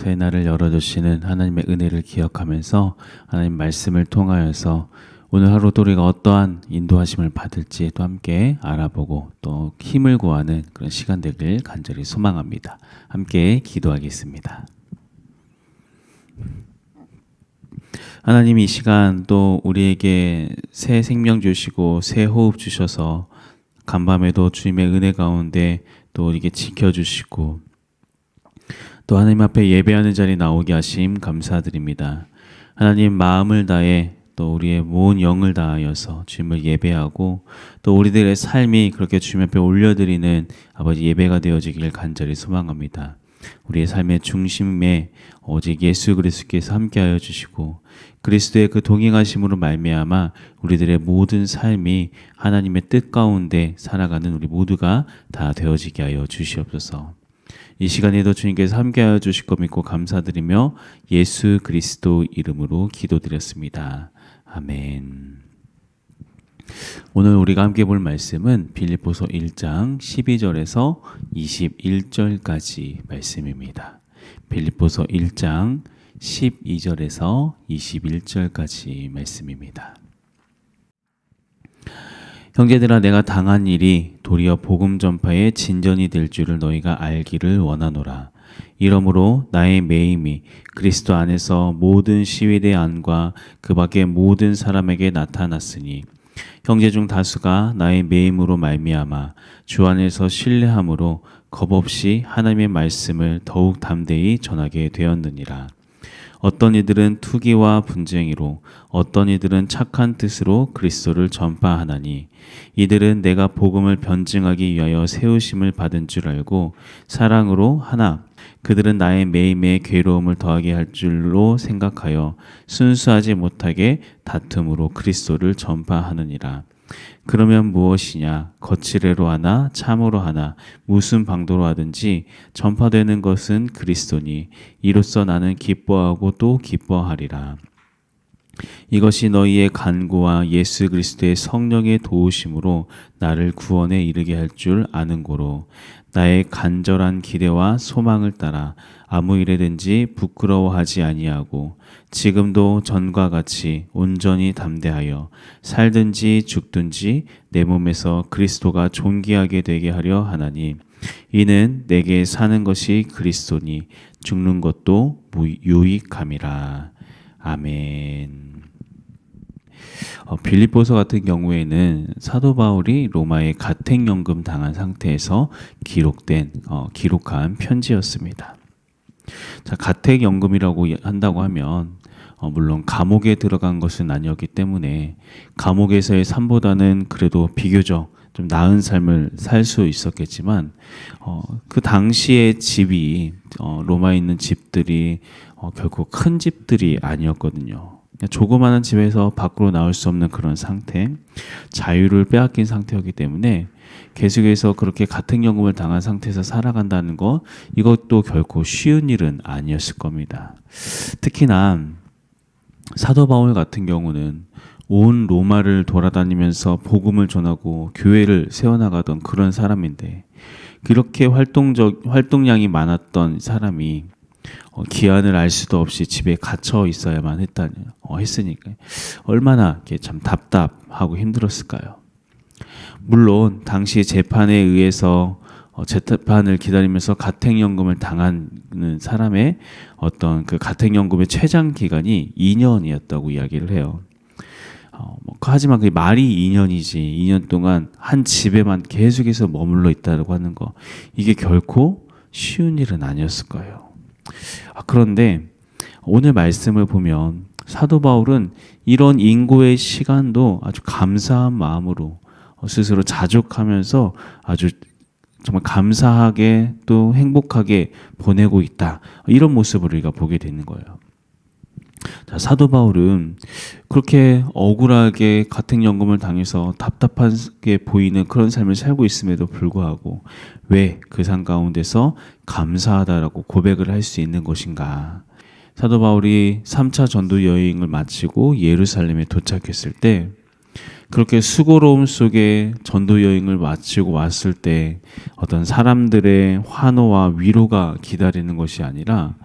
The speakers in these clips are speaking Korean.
새 날을 열어주시는 하나님의 은혜를 기억하면서 하나님 말씀을 통하여서 오늘 하루도 우리가 어떠한 인도하심을 받을지 또 함께 알아보고 또 힘을 구하는 그런 시간 되길 간절히 소망합니다. 함께 기도하겠습니다. 하나님, 이 시간 또 우리에게 새 생명 주시고 새 호흡 주셔서 간밤에도 주님의 은혜 가운데 또 이게 지켜주시고 또 하나님 앞에 예배하는 자리 나오게 하심 감사드립니다. 하나님, 마음을 다해 또 우리의 모든 영을 다하여서 주님을 예배하고 또 우리들의 삶이 그렇게 주님 앞에 올려드리는 아버지 예배가 되어지길 간절히 소망합니다. 우리의 삶의 중심에 오직 예수 그리스도께서 함께하여 주시고 그리스도의 그 동행하심으로 말미암아 우리들의 모든 삶이 하나님의 뜻 가운데 살아가는 우리 모두가 다 되어지게 하여 주시옵소서. 이 시간에도 주님께서 함께하여 주실 것 믿고 감사드리며 예수 그리스도 이름으로 기도드렸습니다. 아멘. 오늘 우리가 함께 볼 말씀은 빌립보서 1장 12절에서 21절까지 말씀입니다. 빌립보서 1장 12절에서 21절까지 말씀입니다. 형제들아, 내가 당한 일이 도리어 복음 전파의 진전이 될 줄을 너희가 알기를 원하노라. 이러므로 나의 매임이 그리스도 안에서 모든 시위대 안과 그 밖의 모든 사람에게 나타났으니 형제 중 다수가 나의 매임으로 말미암아 주 안에서 신뢰함으로 겁없이 하나님의 말씀을 더욱 담대히 전하게 되었느니라. 어떤 이들은 투기와 분쟁이로 어떤 이들은 착한 뜻으로 그리스도를 전파하나니 이들은 내가 복음을 변증하기 위하여 세우심을 받은 줄 알고 사랑으로 하나 그들은 나의 매임에 괴로움을 더하게 할 줄로 생각하여 순수하지 못하게 다툼으로 그리스도를 전파하느니라. 그러면 무엇이냐? 거칠애로 하나 참으로 하나 무슨 방도로 하든지 전파되는 것은 그리스도니 이로써 나는 기뻐하고 또 기뻐하리라. 이것이 너희의 간구와 예수 그리스도의 성령의 도우심으로 나를 구원에 이르게 할 줄 아는 고로 나의 간절한 기대와 소망을 따라 아무 일에든지 부끄러워하지 아니하고 지금도 전과 같이 온전히 담대하여 살든지 죽든지 내 몸에서 그리스도가 존귀하게 되게 하려 하나니 이는 내게 사는 것이 그리스도니 죽는 것도 유익함이라. 아멘. 빌립보서 같은 경우에는 사도 바울이 로마에 가택연금 당한 상태에서 기록한 편지였습니다. 자, 가택연금이라고 한다고 하면 물론 감옥에 들어간 것은 아니었기 때문에 감옥에서의 삶보다는 그래도 비교적 좀 나은 삶을 살 수 있었겠지만 그 당시의 집이 로마에 있는 집들이 결코 큰 집들이 아니었거든요. 조그마한 집에서 밖으로 나올 수 없는 그런 상태, 자유를 빼앗긴 상태였기 때문에 계속해서 그렇게 가택연금을 당한 상태에서 살아간다는 것, 이것도 결코 쉬운 일은 아니었을 겁니다. 특히나 사도 바울 같은 경우는 온 로마를 돌아다니면서 복음을 전하고 교회를 세워나가던 그런 사람인데 그렇게 활동량이 많았던 사람이 기한을 알 수도 없이 집에 갇혀 있어야만 했으니까 얼마나 이렇게 참 답답하고 힘들었을까요? 물론 당시 재판에 의해서 재판을 기다리면서 가택연금을 당하는 사람의 어떤 그 가택연금의 최장 기간이 2년이었다고 이야기를 해요. 하지만 그게 말이 2년이지 2년 동안 한 집에만 계속해서 머물러 있다고 하는 거, 이게 결코 쉬운 일은 아니었을 거예요. 그런데 오늘 말씀을 보면 사도 바울은 이런 인고의 시간도 아주 감사한 마음으로 스스로 자족하면서 아주 정말 감사하게 또 행복하게 보내고 있다, 이런 모습을 우리가 보게 되는 거예요. 자, 사도 바울은 그렇게 억울하게 가택연금을 당해서 답답하게 보이는 그런 삶을 살고 있음에도 불구하고 왜 그 삶 가운데서 감사하다라고 고백을 할 수 있는 것인가? 사도 바울이 3차 전도 여행을 마치고 예루살렘에 도착했을 때 그렇게 수고로움 속에 전도 여행을 마치고 왔을 때 어떤 사람들의 환호와 위로가 기다리는 것이 아니라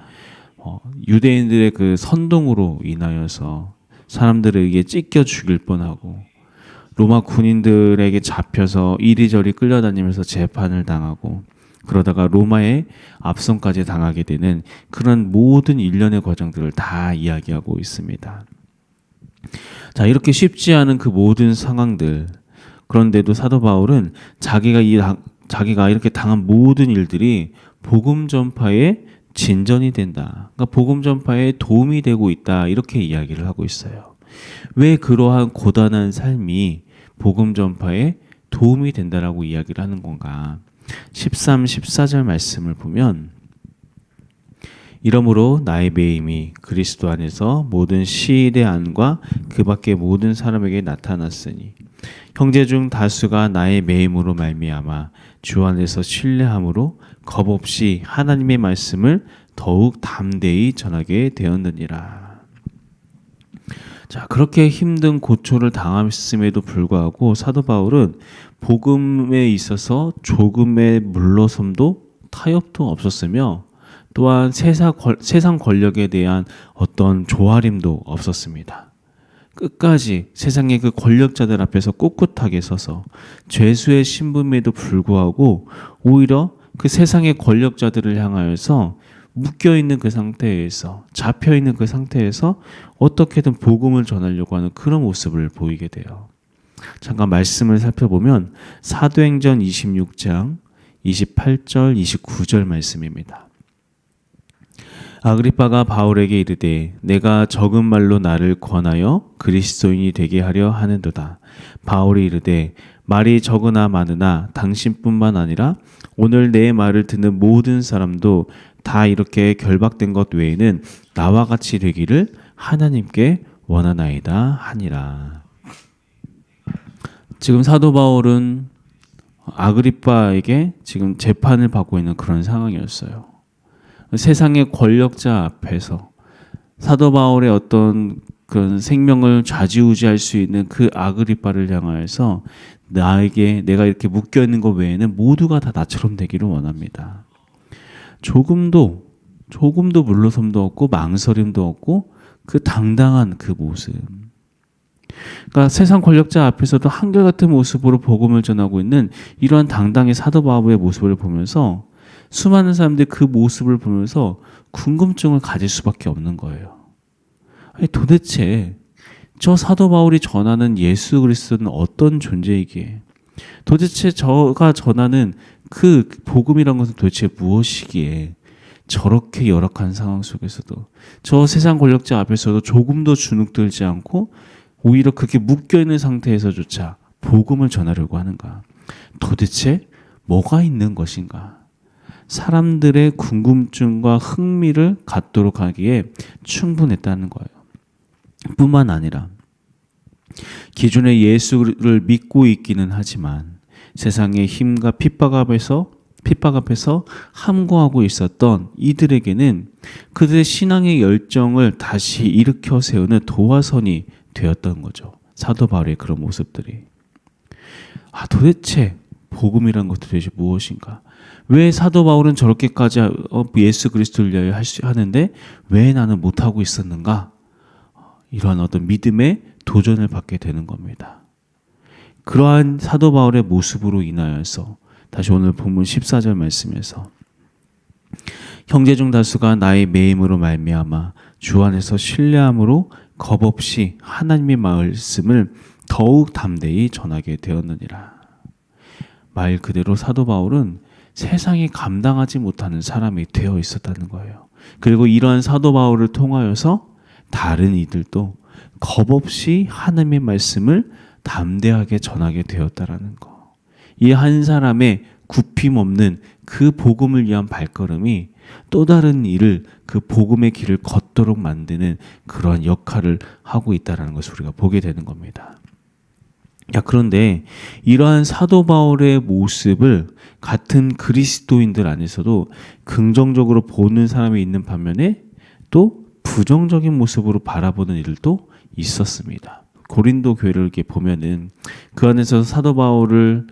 유대인들의 그 선동으로 인하여서 사람들에게 찢겨 죽일 뻔하고 로마 군인들에게 잡혀서 이리저리 끌려다니면서 재판을 당하고 그러다가 로마의 압송까지 당하게 되는 그런 모든 일련의 과정들을 다 이야기하고 있습니다. 자, 이렇게 쉽지 않은 그 모든 상황들, 그런데도 사도 바울은 자기가 이렇게 당한 모든 일들이 복음 전파의 진전이 된다. 그러니까 복음 전파에 도움이 되고 있다. 이렇게 이야기를 하고 있어요. 왜 그러한 고단한 삶이 복음 전파에 도움이 된다라고 이야기를 하는 건가? 13, 14절 말씀을 보면 이러므로 나의 매임이 그리스도 안에서 모든 시일의 안과 그 밖의 모든 사람에게 나타났으니 형제 중 다수가 나의 매임으로 말미암아 주 안에서 신뢰함으로 겁없이 하나님의 말씀을 더욱 담대히 전하게 되었느니라. 자, 그렇게 힘든 고초를 당했음에도 불구하고 사도 바울은 복음에 있어서 조금의 물러섬도 타협도 없었으며 또한 세상 권력에 대한 어떤 조아림도 없었습니다. 끝까지 세상의 그 권력자들 앞에서 꿋꿋하게 서서 죄수의 신분임에도 불구하고 오히려 그 세상의 권력자들을 향하여서 묶여있는 그 상태에서 잡혀있는 그 상태에서 어떻게든 복음을 전하려고 하는 그런 모습을 보이게 돼요. 잠깐 말씀을 살펴보면 사도행전 26장 28절 29절 말씀입니다. 아그리빠가 바울에게 이르되 내가 적은 말로 나를 권하여 그리스도인이 되게 하려 하는도다. 바울이 이르되 말이 적으나 많으나 당신뿐만 아니라 오늘 내 말을 듣는 모든 사람도 다 이렇게 결박된 것 외에는 나와 같이 되기를 하나님께 원하나이다 하니라. 지금 사도 바울은 아그리빠에게 지금 재판을 받고 있는 그런 상황이었어요. 세상의 권력자 앞에서 사도 바울의 어떤 그런 생명을 좌지우지할 수 있는 그 아그리빠를 향하여서 내가 이렇게 묶여 있는 것 외에는 모두가 다 나처럼 되기를 원합니다. 조금도 물러섬도 없고 망설임도 없고 그 당당한 그 모습. 그러니까 세상 권력자 앞에서도 한결같은 모습으로 복음을 전하고 있는 이러한 당당의 사도 바울의 모습을 보면서 수많은 사람들이 그 모습을 보면서 궁금증을 가질 수밖에 없는 거예요. 아니, 도대체 저 사도 바울이 전하는 예수 그리스도는 어떤 존재이기에, 도대체 저가 전하는 그 복음이란 것은 도대체 무엇이기에 저렇게 열악한 상황 속에서도 저 세상 권력자 앞에서도 조금도 주눅들지 않고 오히려 그렇게 묶여있는 상태에서조차 복음을 전하려고 하는가? 도대체 뭐가 있는 것인가? 사람들의 궁금증과 흥미를 갖도록 하기에 충분했다는 거예요. 뿐만 아니라 기존의 예수를 믿고 있기는 하지만 세상의 힘과 핍박 앞에서 함구하고 있었던 이들에게는 그들의 신앙의 열정을 다시 일으켜 세우는 도화선이 되었던 거죠. 사도 바울의 그런 모습들이. 도대체 복음이란 것도 도대체 무엇인가? 왜 사도 바울은 저렇게까지 예수 그리스도를 위하여 하는데 왜 나는 못하고 있었는가? 이러한 어떤 믿음의 도전을 받게 되는 겁니다. 그러한 사도 바울의 모습으로 인하여서 다시 오늘 본문 14절 말씀에서 형제 중 다수가 나의 매임으로 말미암아 주 안에서 신뢰함으로 겁없이 하나님의 말씀을 더욱 담대히 전하게 되었느니라. 말 그대로 사도 바울은 세상이 감당하지 못하는 사람이 되어 있었다는 거예요. 그리고 이러한 사도 바울을 통하여서 다른 이들도 겁없이 하나님의 말씀을 담대하게 전하게 되었다라는 거. 이 한 사람의 굽힘없는 그 복음을 위한 발걸음이 또 다른 일을 그 복음의 길을 걷도록 만드는 그러한 역할을 하고 있다는 것을 우리가 보게 되는 겁니다. 그런데 이러한 사도 바울의 모습을 같은 그리스도인들 안에서도 긍정적으로 보는 사람이 있는 반면에 또 부정적인 모습으로 바라보는 일들도 있었습니다. 고린도 교회를 이렇게 보면은 그 안에서 사도 바울을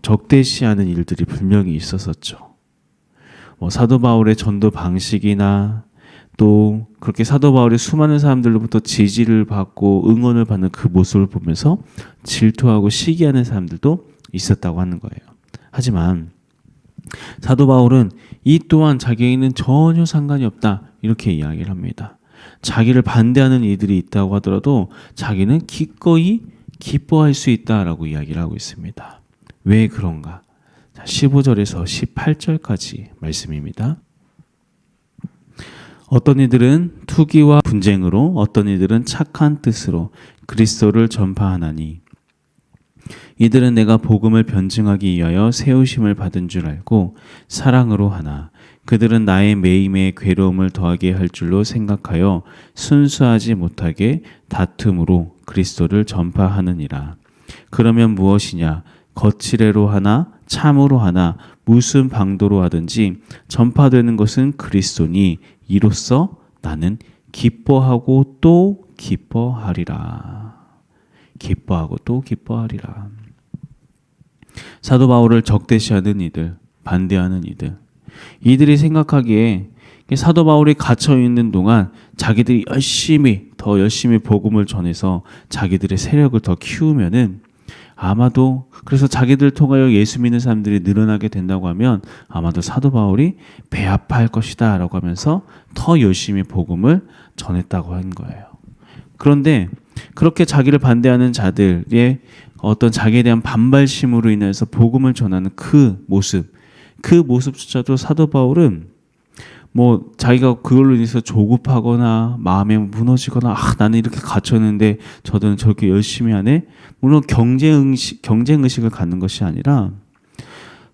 적대시하는 일들이 분명히 있었었죠. 사도 바울의 전도 방식이나 또 그렇게 사도 바울이 수많은 사람들로부터 지지를 받고 응원을 받는 그 모습을 보면서 질투하고 시기하는 사람들도 있었다고 하는 거예요. 하지만 사도 바울은 이 또한 자기에게는 전혀 상관이 없다 이렇게 이야기를 합니다. 자기를 반대하는 이들이 있다고 하더라도 자기는 기꺼이 기뻐할 수 있다라고 이야기를 하고 있습니다. 왜 그런가? 15절에서 18절까지 말씀입니다. 어떤 이들은 투기와 분쟁으로, 어떤 이들은 착한 뜻으로 그리스도를 전파하나니 이들은 내가 복음을 변증하기 위하여 세우심을 받은 줄 알고 사랑으로 하나 그들은 나의 매임에 괴로움을 더하게 할 줄로 생각하여 순수하지 못하게 다툼으로 그리스도를 전파하느니라. 그러면 무엇이냐? 거칠애로 하나 참으로 하나 무슨 방도로 하든지 전파되는 것은 그리스도니 이로써 나는 기뻐하고 또 기뻐하리라. 기뻐하고 또 기뻐하리라. 사도 바울을 적대시하는 이들, 반대하는 이들이 생각하기에 사도 바울이 갇혀 있는 동안 자기들이 더 열심히 복음을 전해서 자기들의 세력을 더 키우면은 아마도 그래서 자기들 통하여 예수 믿는 사람들이 늘어나게 된다고 하면 아마도 사도 바울이 배아파할 것이다 라고 하면서 더 열심히 복음을 전했다고 하는 거예요. 그런데 그렇게 자기를 반대하는 자들의 어떤 자기에 대한 반발심으로 인해서 복음을 전하는 그 모습조차도 사도 바울은 뭐 자기가 그걸로 인해서 조급하거나 마음에 무너지거나 나는 이렇게 갇혔는데 저들은 저렇게 열심히 하네. 물론 경쟁의식을 갖는 것이 아니라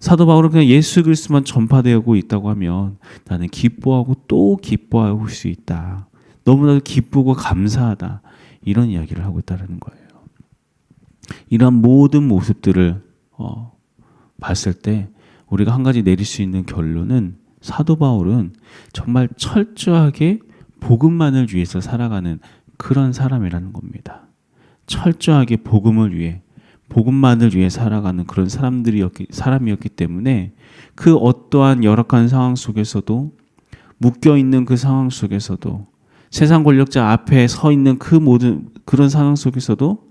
사도 바울은 그냥 예수 그리스도만 전파되고 있다고 하면 나는 기뻐하고 또 기뻐할 수 있다. 너무나도 기쁘고 감사하다. 이런 이야기를 하고 있다는 거예요. 이러한 모든 모습들을 봤을 때 우리가 한 가지 내릴 수 있는 결론은 사도 바울은 정말 철저하게 복음만을 위해서 살아가는 그런 사람이라는 겁니다. 철저하게 복음만을 위해 살아가는 그런 사람이었기 때문에 그 어떠한 열악한 상황 속에서도 묶여있는 그 상황 속에서도 세상 권력자 앞에 서 있는 그 모든 그런 상황 속에서도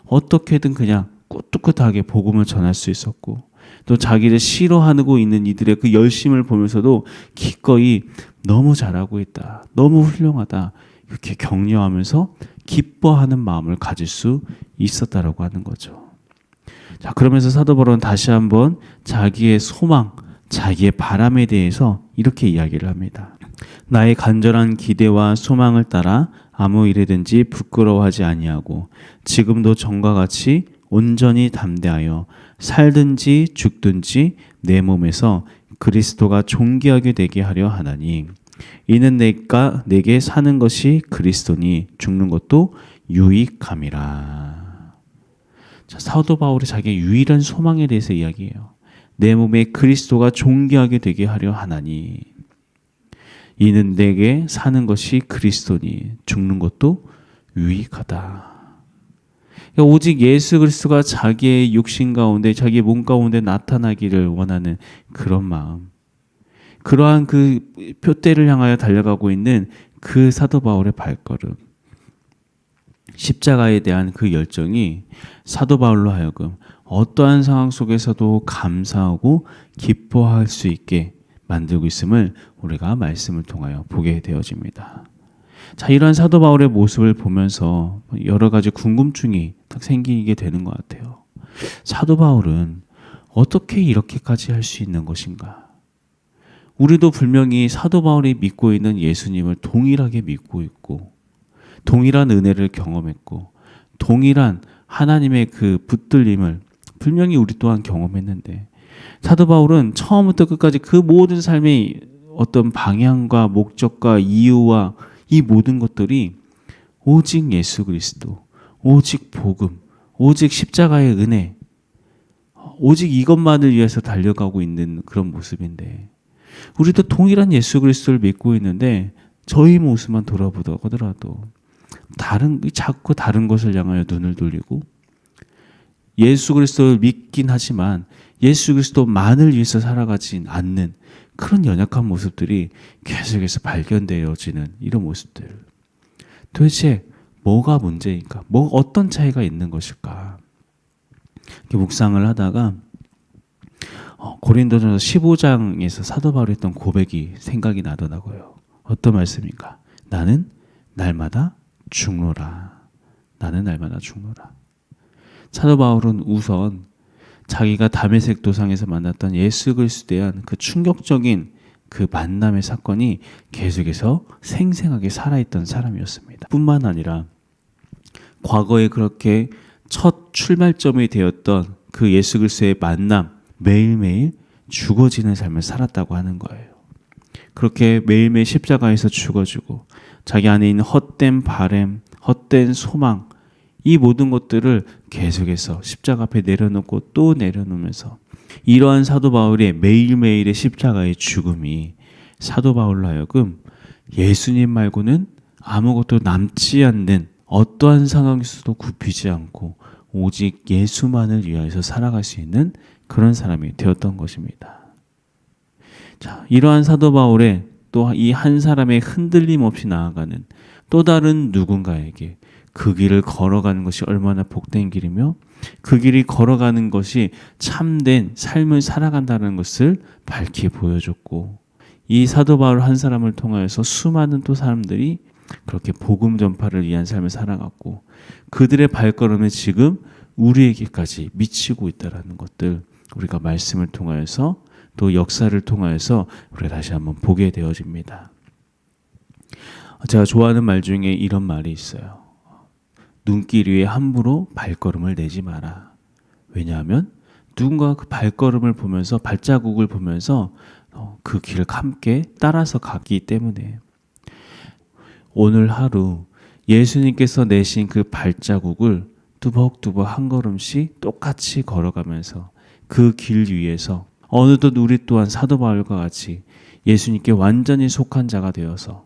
어떻게든 그냥 꿋꿋하게 복음을 전할 수 있었고 또 자기를 싫어하고 있는 이들의 그 열심을 보면서도 기꺼이 너무 잘하고 있다. 너무 훌륭하다. 이렇게 격려하면서 기뻐하는 마음을 가질 수 있었다라고 하는 거죠. 자, 그러면서 사도 바울은 다시 한번 자기의 소망, 자기의 바람에 대해서 이렇게 이야기를 합니다. 나의 간절한 기대와 소망을 따라 아무 일에든지 부끄러워하지 아니하고 지금도 전과 같이 온전히 담대하여 살든지 죽든지 내 몸에서 그리스도가 존귀하게 되게 하려 하나니 이는 내게 사는 것이 그리스도니 죽는 것도 유익함이라. 자, 사도 바울이 자기의 유일한 소망에 대해서 이야기해요. 내 몸에 그리스도가 존귀하게 되게 하려 하나니 이는 내게 사는 것이 그리스도니 죽는 것도 유익하다. 오직 예수 그리스도가 자기의 육신 가운데 자기의 몸 가운데 나타나기를 원하는 그런 마음, 그러한 그 표대를 향하여 달려가고 있는 그 사도 바울의 발걸음, 십자가에 대한 그 열정이 사도 바울로 하여금 어떠한 상황 속에서도 감사하고 기뻐할 수 있게 만들고 있음을 우리가 말씀을 통하여 보게 되어집니다. 자, 이러한 사도 바울의 모습을 보면서 여러 가지 궁금증이 딱 생기게 되는 것 같아요. 사도 바울은 어떻게 이렇게까지 할 수 있는 것인가? 우리도 분명히 사도 바울이 믿고 있는 예수님을 동일하게 믿고 있고 동일한 은혜를 경험했고 동일한 하나님의 그 붙들림을 분명히 우리 또한 경험했는데 사도 바울은 처음부터 끝까지 그 모든 삶의 어떤 방향과 목적과 이유와 이 모든 것들이 오직 예수 그리스도, 오직 복음, 오직 십자가의 은혜, 오직 이것만을 위해서 달려가고 있는 그런 모습인데 우리도 동일한 예수 그리스도를 믿고 있는데 저희 모습만 돌아보더라도 자꾸 다른 것을 향하여 눈을 돌리고 예수 그리스도를 믿긴 하지만 예수 그리스도만을 위해서 살아가지 않는 그런 연약한 모습들이 계속해서 발견되어지는 이런 모습들. 도대체 뭐가 문제일까? 어떤 차이가 있는 것일까? 이렇게 묵상을 하다가 고린도전서 15장에서 사도 바울이 했던 고백이 생각이 나더라고요. 어떤 말씀입니까? 나는 날마다 죽노라. 나는 날마다 죽노라. 사도 바울은 우선 자기가 다메섹 도상에서 만났던 예수 그리스도에 대한 그 충격적인 그 만남의 사건이 계속해서 생생하게 살아있던 사람이었습니다. 뿐만 아니라 과거에 그렇게 첫 출발점이 되었던 그 예수 그리스도의 만남, 매일매일 죽어지는 삶을 살았다고 하는 거예요. 그렇게 매일매일 십자가에서 죽어지고 자기 안에 있는 헛된 바램, 헛된 소망, 이 모든 것들을 계속해서 십자가 앞에 내려놓고 또 내려놓으면서 이러한 사도 바울의 매일매일의 십자가의 죽음이 사도 바울로 하여금 예수님 말고는 아무것도 남지 않는 어떠한 상황에서도 굽히지 않고 오직 예수만을 위하여서 살아갈 수 있는 그런 사람이 되었던 것입니다. 자, 이러한 사도 바울의 또 이 한 사람의 흔들림 없이 나아가는 또 다른 누군가에게 그 길을 걸어가는 것이 얼마나 복된 길이며 그 길이 걸어가는 것이 참된 삶을 살아간다는 것을 밝히 보여줬고 이 사도 바울 한 사람을 통하여서 수많은 또 사람들이 그렇게 복음 전파를 위한 삶을 살아갔고 그들의 발걸음이 지금 우리에게까지 미치고 있다는 것들 우리가 말씀을 통하여서 또 역사를 통하여서 우리가 다시 한번 보게 되어집니다. 제가 좋아하는 말 중에 이런 말이 있어요. 눈길 위에 함부로 발걸음을 내지 마라. 왜냐하면 누군가 그 발걸음을 보면서 발자국을 보면서 그 길을 함께 따라서 가기 때문에 오늘 하루 예수님께서 내신 그 발자국을 뚜벅뚜벅 한 걸음씩 똑같이 걸어가면서 그 길 위에서 어느덧 우리 또한 사도 바울과 같이 예수님께 완전히 속한 자가 되어서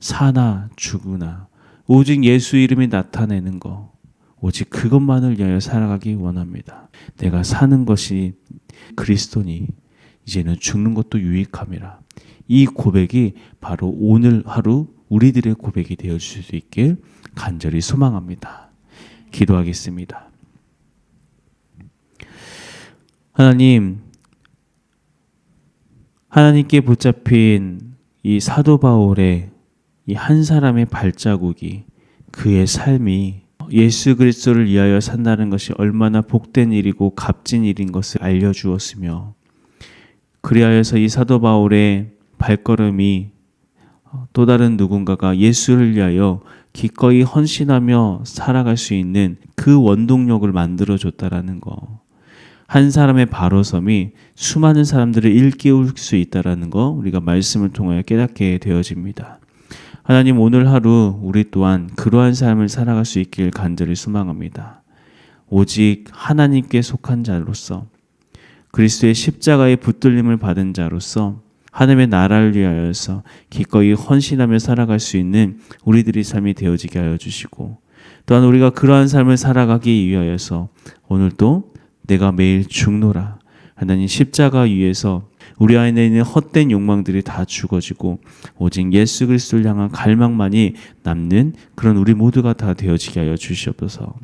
사나 죽으나 오직 예수 이름이 나타내는 것 오직 그것만을 위하여 살아가기 원합니다. 내가 사는 것이 그리스도니 이제는 죽는 것도 유익함이라. 이 고백이 바로 오늘 하루 우리들의 고백이 되어줄 수 있길 간절히 소망합니다. 기도하겠습니다. 하나님께 붙잡힌 이 사도 바울의 이 한 사람의 발자국이 그의 삶이 예수 그리스도를 위하여 산다는 것이 얼마나 복된 일이고 값진 일인 것을 알려주었으며 그리하여서 이 사도 바울의 발걸음이 또 다른 누군가가 예수를 위하여 기꺼이 헌신하며 살아갈 수 있는 그 원동력을 만들어줬다라는 거. 한 사람의 바로섬이 수많은 사람들을 일깨울 수 있다라는 거 우리가 말씀을 통하여 깨닫게 되어집니다. 하나님 오늘 하루 우리 또한 그러한 삶을 살아갈 수 있길 간절히 소망합니다. 오직 하나님께 속한 자로서 그리스도의 십자가의 붙들림을 받은 자로서 하나님의 나라를 위하여서 기꺼이 헌신하며 살아갈 수 있는 우리들의 삶이 되어지게 하여 주시고 또한 우리가 그러한 삶을 살아가기 위하여서 오늘도 내가 매일 죽노라 하나님 십자가 위에서 우리 안에 있는 헛된 욕망들이 다 죽어지고 오직 예수 그리스도를 향한 갈망만이 남는 그런 우리 모두가 다 되어지게 하여 주시옵소서.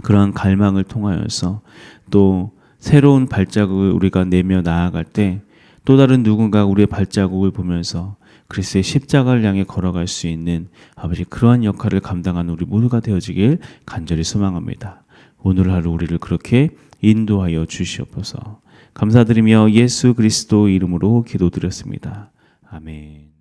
그러한 갈망을 통하여서 또 새로운 발자국을 우리가 내며 나아갈 때 또 다른 누군가 우리의 발자국을 보면서 그리스도의 십자가를 향해 걸어갈 수 있는 아버지 그러한 역할을 감당하는 우리 모두가 되어지길 간절히 소망합니다. 오늘 하루 우리를 그렇게 인도하여 주시옵소서. 감사드리며 예수 그리스도 이름으로 기도드렸습니다. 아멘.